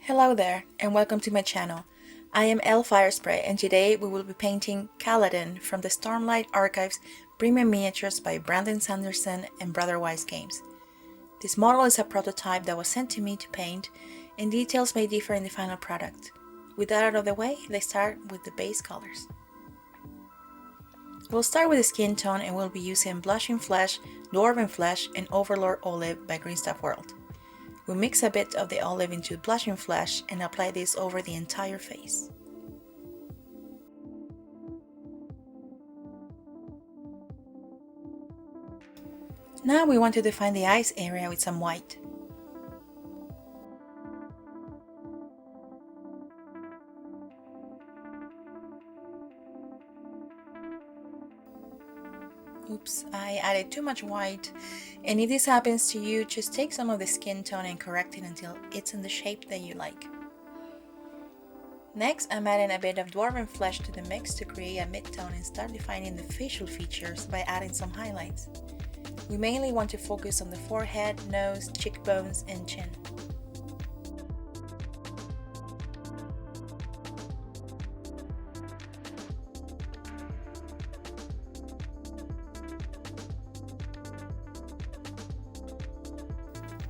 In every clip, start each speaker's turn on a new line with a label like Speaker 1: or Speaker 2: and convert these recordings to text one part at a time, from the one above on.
Speaker 1: Hello there, and welcome to my channel. I am Elle FireSpray, and today we will be painting Kaladin from the Stormlight Archives Premium Miniatures by Brandon Sanderson and Brotherwise Games. This model is a prototype that was sent to me to paint, and details may differ in the final product. With that out of the way, let's start with the base colors. We'll start with the skin tone, and we'll be using Blushing Flesh, Dwarven Flesh, and Overlord Olive by Greenstuff World. We mix a bit of the olive into Blushing Flesh and apply this over the entire face. Now we want to define the eyes area with some white. Oops, I added too much white, and if this happens to you, just take some of the skin tone and correct it until it's in the shape that you like. Next, I'm adding a bit of Dwarven Flesh to the mix to create a mid-tone and start defining the facial features by adding some highlights. We mainly want to focus on the forehead, nose, cheekbones, and chin.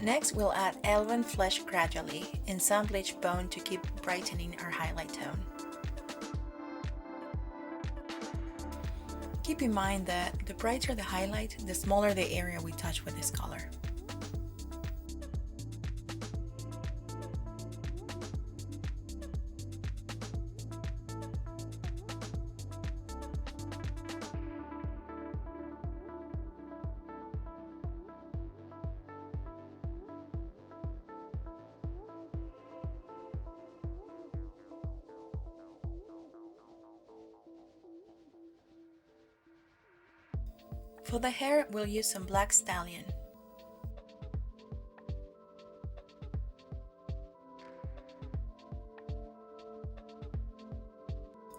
Speaker 1: Next, we'll add Elven Flesh gradually and some bleached bone to keep brightening our highlight tone. Keep in mind that the brighter the highlight, the smaller the area we touch with this color. For the hair, we'll use some black Stallion.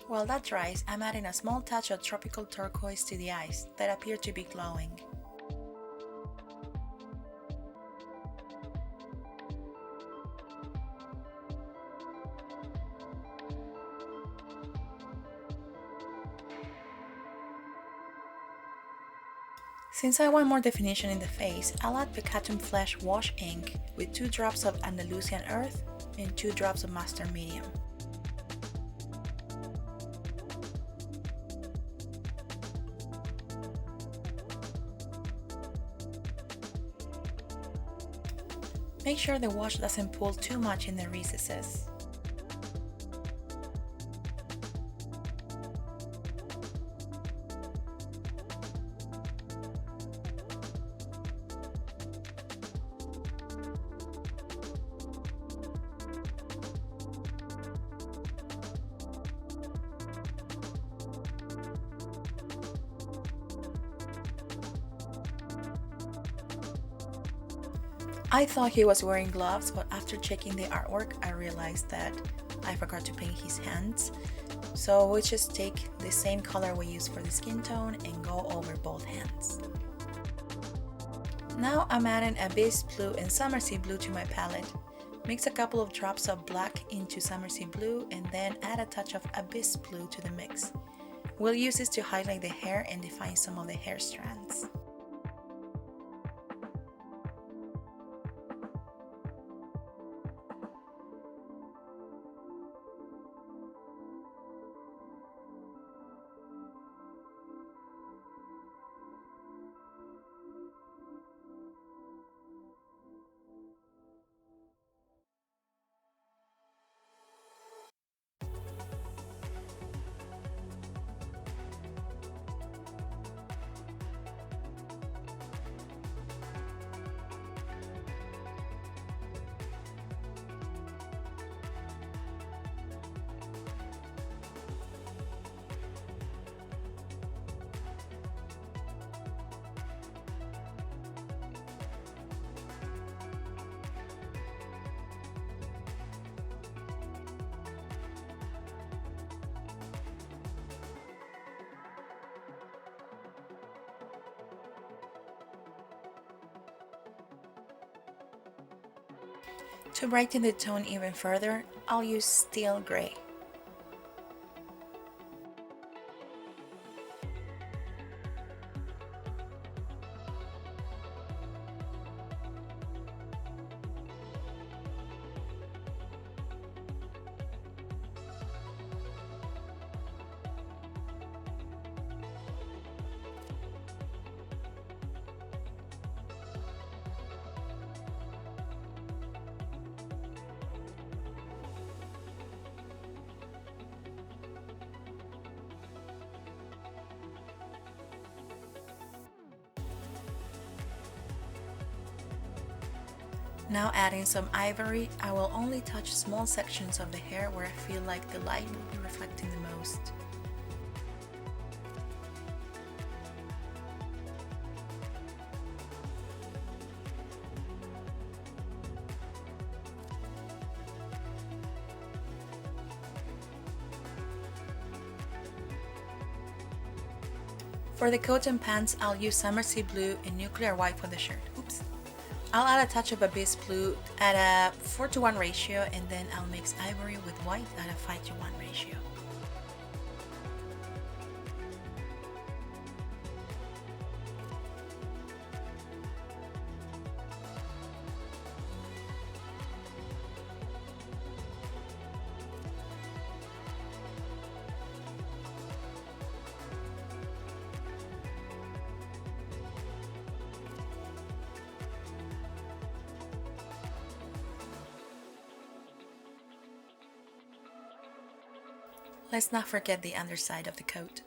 Speaker 1: While that dries, I'm adding a small touch of tropical turquoise to the eyes that appear to be glowing. Since I want more definition in the face, I'll add Pecatum Flesh wash ink with 2 drops of Andalusian Earth and 2 drops of Master Medium. Make sure the wash doesn't pull too much in the recesses. I thought he was wearing gloves, but after checking the artwork, I realized that I forgot to paint his hands. So we'll just take the same color we used for the skin tone and go over both hands. Now I'm adding Abyss Blue and Summersea Blue to my palette. Mix a couple of drops of black into Summersea Blue and then add a touch of Abyss Blue to the mix. We'll use this to highlight the hair and define some of the hair strands. To brighten the tone even further, I'll use Steel Grey. Now adding some ivory, I will only touch small sections of the hair where I feel like the light will be reflecting the most. For the coat and pants, I'll use Summersea Blue and Nuclear White for the shirt. Oops. I'll add a touch of Abyss Blue at a 4:1 ratio, and then I'll mix ivory with white at a 5:1 ratio. Let's not forget the underside of the coat.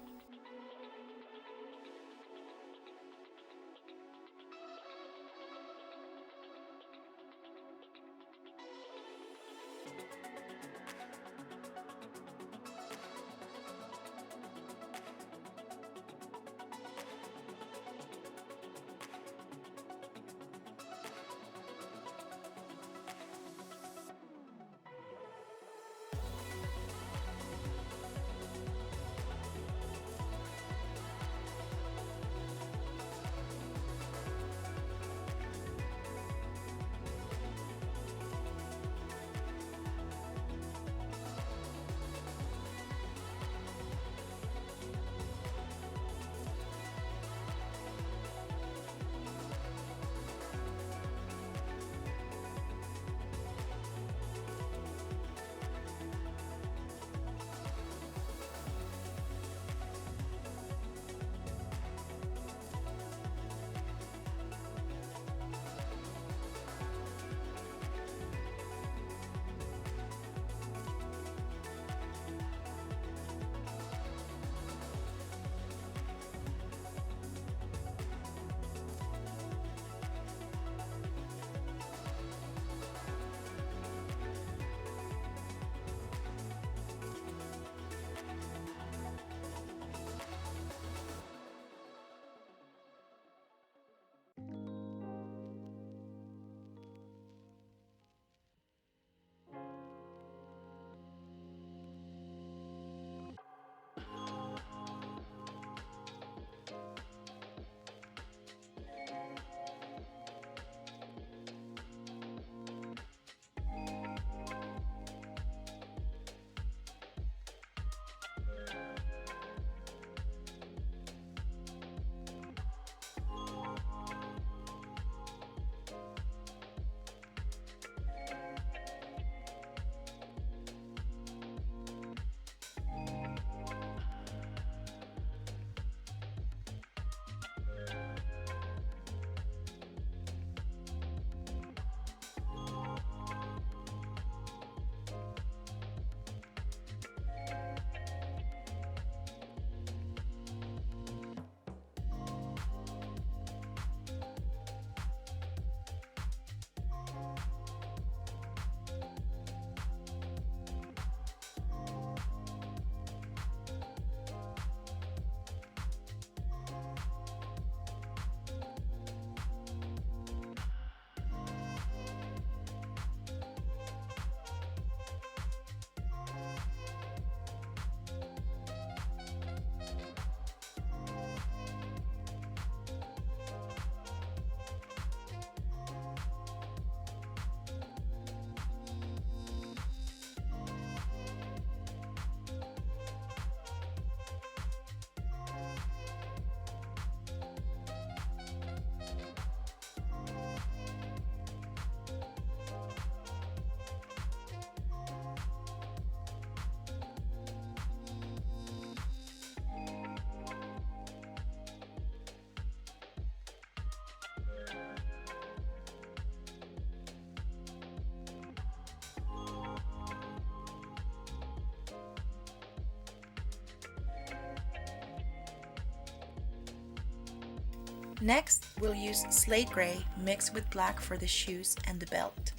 Speaker 1: Next, we'll use Slate Grey mixed with black for the shoes and the belt.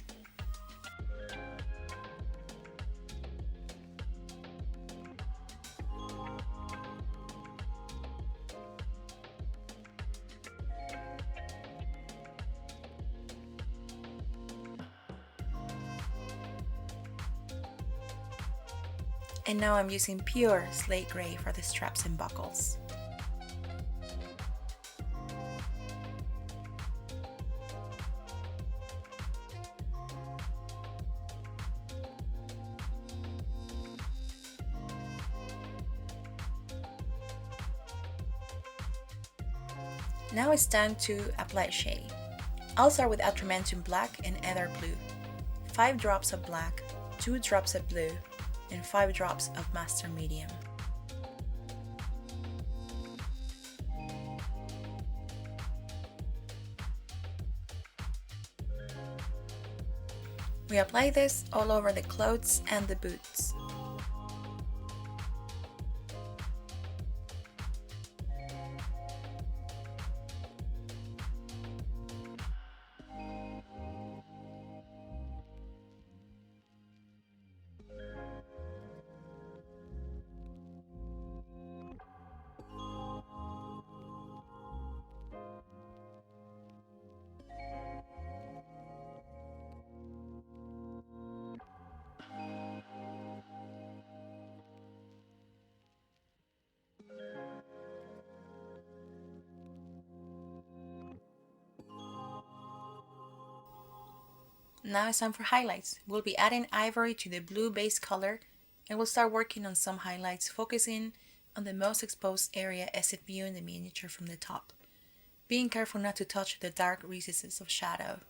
Speaker 1: And now I'm using pure Slate Grey for the straps and buckles. Now it's time to apply shade. I'll start with Atramentum Black and Aether Blue. 5 drops of black, 2 drops of blue, and 5 drops of Master Medium. We apply this all over the clothes and the boots. Now it's time for highlights. We'll be adding ivory to the blue base color and we'll start working on some highlights, focusing on the most exposed area as if viewing the miniature from the top, being careful not to touch the dark recesses of shadow.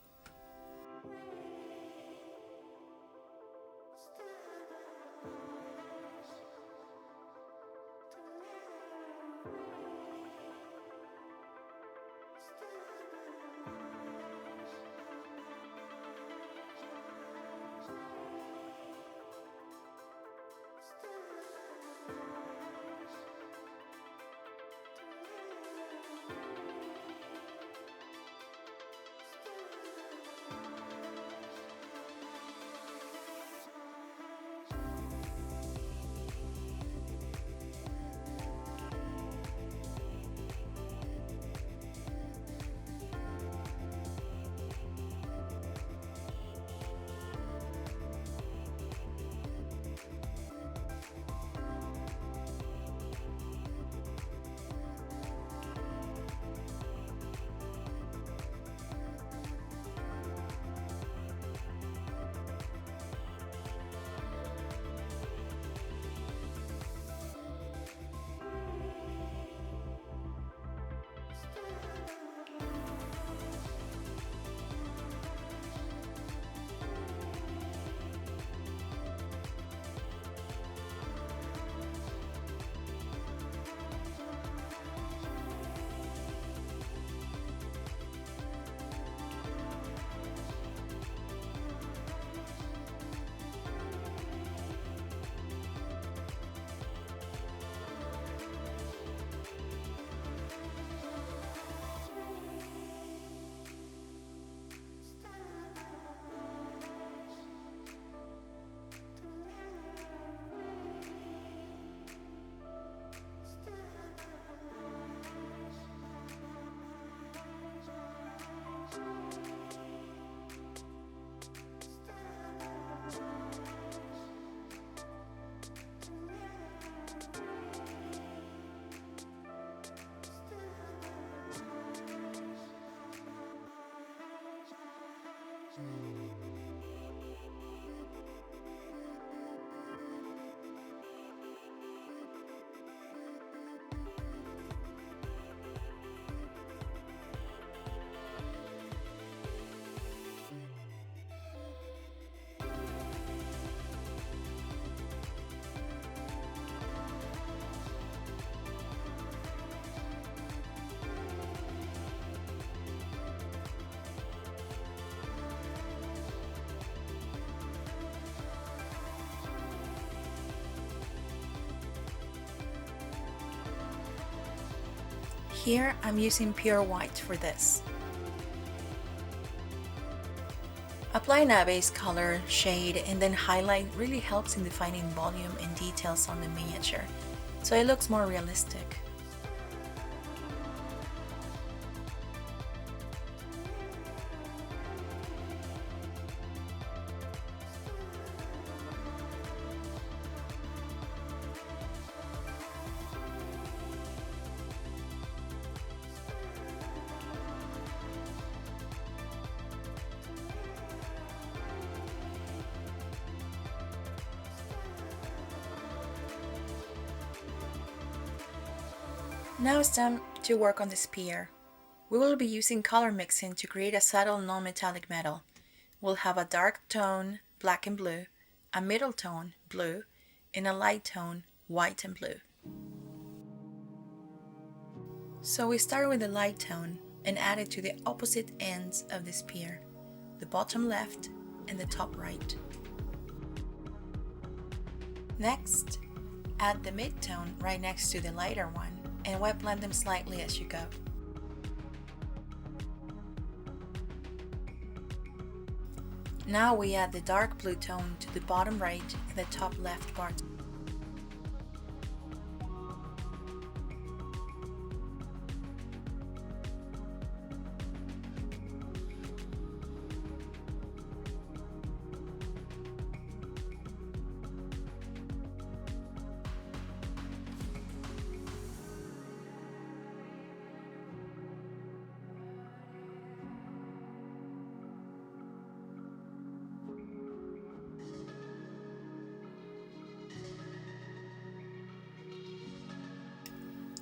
Speaker 1: Here I'm using pure white for this. Applying a base color, shade, and then highlight really helps in defining volume and details on the miniature, so it looks more realistic. Now it's time to work on the spear. We will be using color mixing to create a subtle non-metallic metal. We'll have a dark tone, black and blue, a middle tone, blue, and a light tone, white and blue. So we start with the light tone and add it to the opposite ends of the spear, the bottom left and the top right. Next, add the mid-tone right next to the lighter one and wet blend them slightly as you go. Now we add the dark blue tone to the bottom right and the top left part.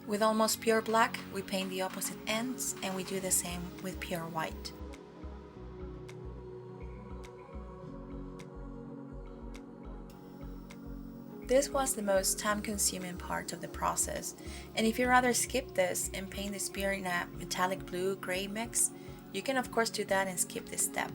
Speaker 1: With almost pure black, we paint the opposite ends, and we do the same with pure white. This was the most time-consuming part of the process, and if you rather skip this and paint the spear in a metallic blue-gray mix, you can of course do that and skip this step.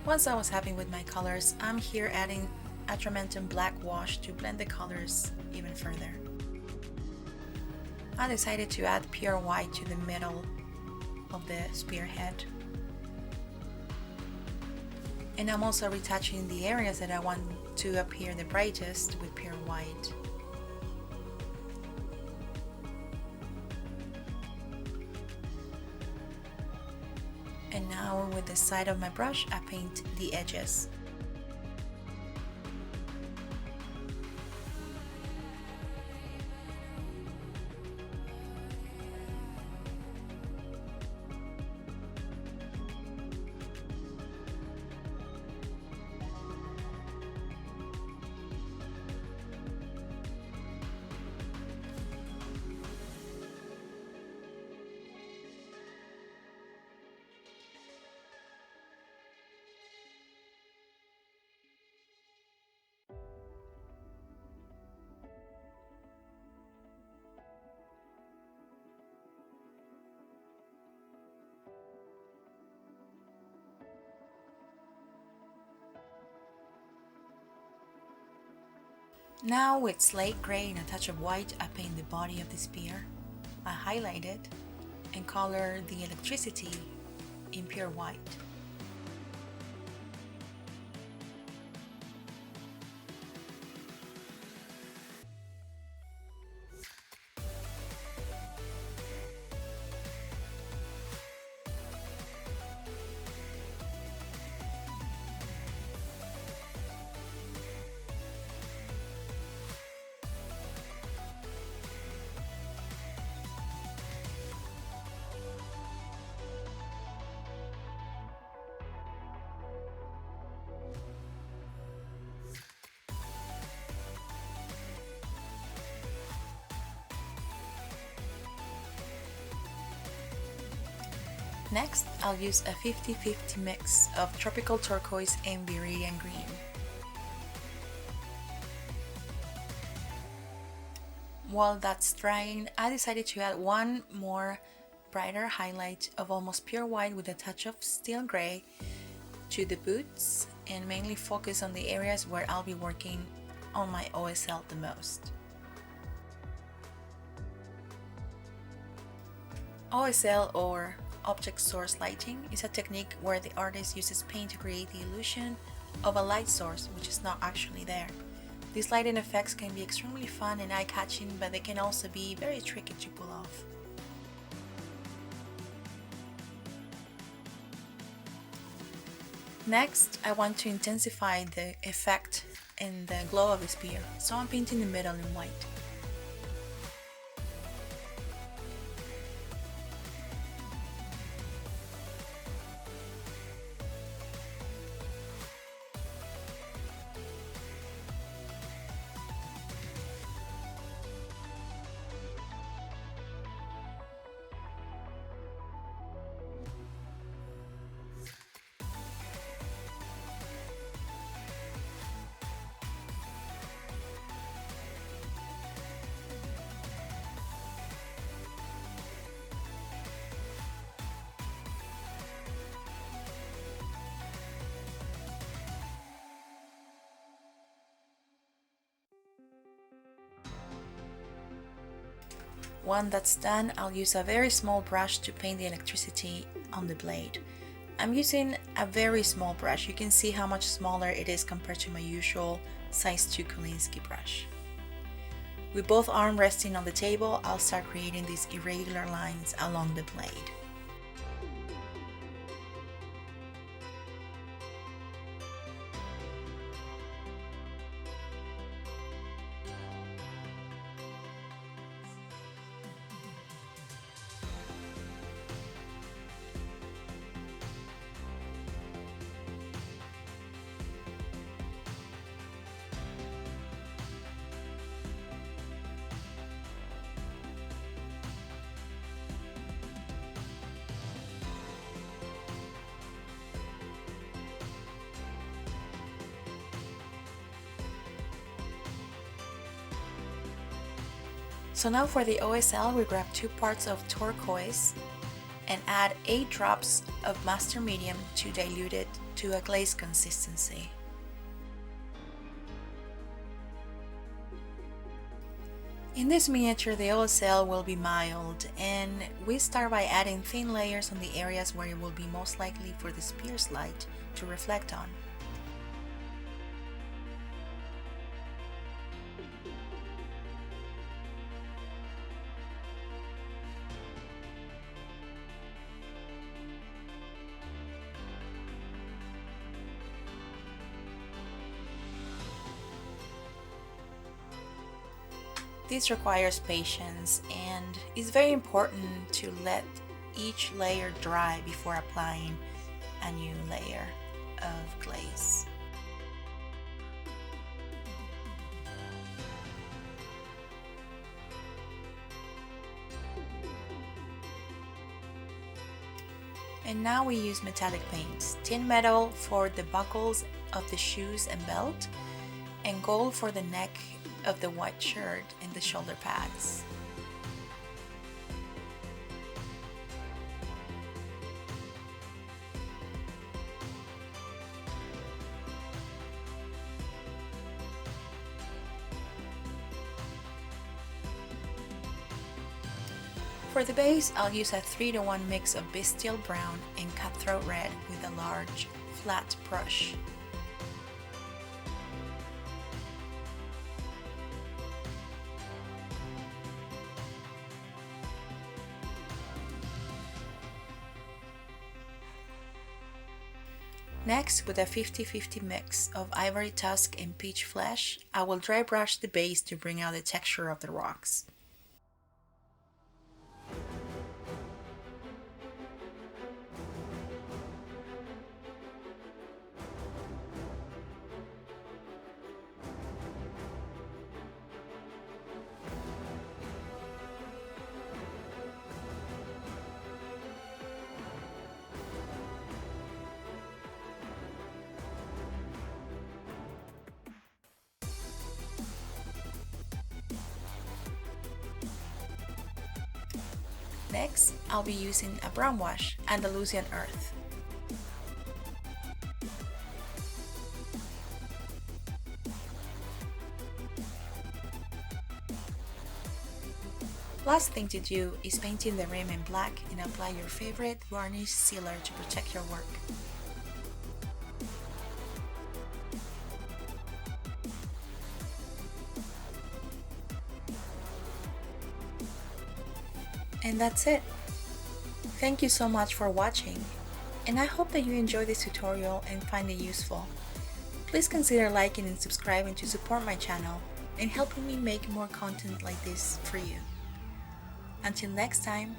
Speaker 1: Once I was happy with my colors, I'm here adding Atramentum Black wash to blend the colors even further. I decided to add pure white to the middle of the spearhead. And I'm also retouching the areas that I want to appear the brightest with pure white. And now with the side of my brush, I paint the edges. Now with Slate Grey and a touch of white, I paint the body of the spear. I highlight it and color the electricity in pure white. Next, I'll use a 50-50 mix of Tropical Turquoise and Viridian Green. While that's drying, I decided to add one more brighter highlight of almost pure white with a touch of steel gray to the boots and mainly focus on the areas where I'll be working on my OSL the most. OSL, or Object Source Lighting, is a technique where the artist uses paint to create the illusion of a light source which is not actually there. These lighting effects can be extremely fun and eye-catching, but they can also be very tricky to pull off. Next, I want to intensify the effect and the glow of the spear, so I'm painting the middle in white. When that's done, I'll use a very small brush to paint the electricity on the blade. I'm using a very small brush. You can see how much smaller it is compared to my usual size 2 Kolinsky brush. With both arms resting on the table, I'll start creating these irregular lines along the blade. So now for the OSL, we grab 2 parts of turquoise and add 8 drops of Master Medium to dilute it to a glaze consistency. In this miniature, the OSL will be mild, and we start by adding thin layers on the areas where it will be most likely for the spear's light to reflect on. This requires patience and is very important to let each layer dry before applying a new layer of glaze. And now we use metallic paints, Tinmetal for the buckles of the shoes and belt, and gold for the neck of the white shirt and the shoulder pads. For the base, I'll use a 3-to-1 mix of Bestial Brown and Cutthroat Red with a large, flat brush. Next, with a 50-50 mix of Ivory Tusk and Peach Flesh, I will dry brush the base to bring out the texture of the rocks. Next, I'll be using a brown wash, Andalusian Earth. Last thing to do is painting the rim in black and apply your favorite varnish sealer to protect your work. And that's it. Thank you so much for watching, and I hope that you enjoy this tutorial and find it useful. Please consider liking and subscribing to support my channel and helping me make more content like this for you. Until next time,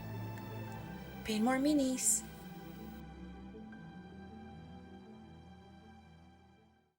Speaker 1: paint more minis!